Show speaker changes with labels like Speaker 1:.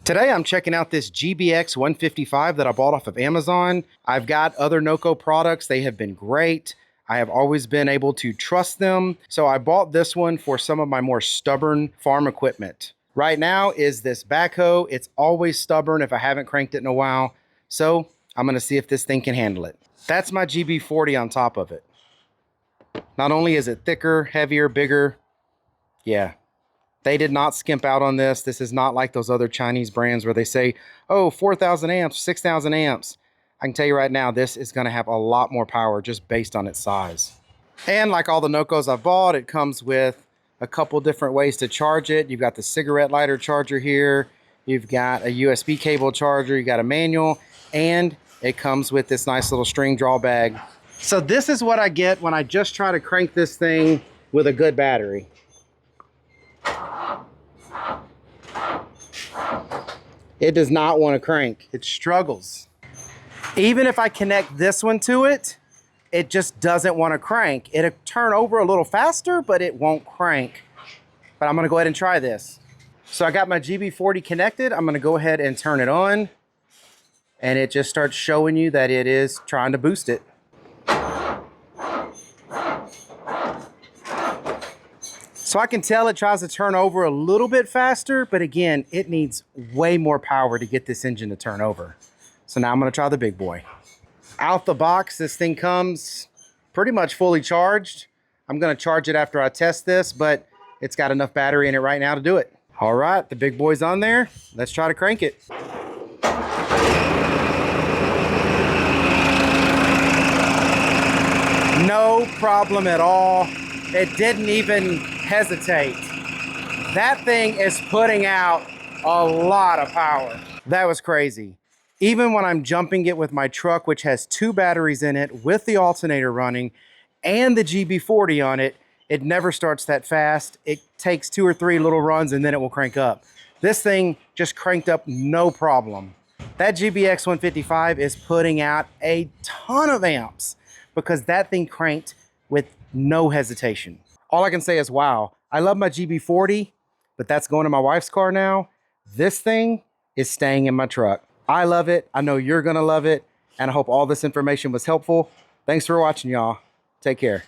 Speaker 1: Today I'm checking out this GBX155 that I bought off of Amazon. I've got other NOCO products. They have been great. I have always been able to trust them. So I bought this one for some of my more stubborn farm equipment. Right now is this backhoe. It's always stubborn if I haven't cranked it in a while. So I'm gonna see if this thing can handle it. That's my GB40 on top of it. Not only is it thicker, heavier, bigger, yeah. They did not skimp out on this. This is not like those other Chinese brands where they say, oh, 4,000 amps, 6,000 amps. I can tell you right now, this is gonna have a lot more power just based on its size. And like all the NOCOs I've bought, it comes with a couple different ways to charge it. You've got the cigarette lighter charger here. You've got a USB cable charger. You got a manual, and it comes with this nice little string draw bag. So this is what I get when I just try to crank this thing with a good battery. It does not want to crank. It struggles. Even if I connect this one to it, it just doesn't want to crank. It'll turn over a little faster, but it won't crank. But I'm gonna go ahead and try this. So I got my GB40 connected. I'm gonna go ahead and turn it on, and it just starts showing you that it is trying to boost it. So I can tell it tries to turn over a little bit faster, but again, it needs way more power to get this engine to turn over. So now I'm gonna try the big boy. Out the box, this thing comes pretty much fully charged. I'm gonna charge it after I test this, but it's got enough battery in it right now to do it. All right, the big boy's on there. Let's try to crank it. No problem at all. It didn't even hesitate. That thing is putting out a lot of power. That was crazy. Even when I'm jumping it with my truck, which has 2 batteries in it with the alternator running and the GB40 on it, it never starts that fast. It takes 2 or 3 little runs and then it will crank up. This thing just cranked up no problem. That GBX155 is putting out a ton of amps because that thing cranked with no hesitation. All I can say is, wow, I love my GB40, but that's going in my wife's car now. This thing is staying in my truck. I love it. I know you're gonna love it. And I hope all this information was helpful. Thanks for watching, y'all. Take care.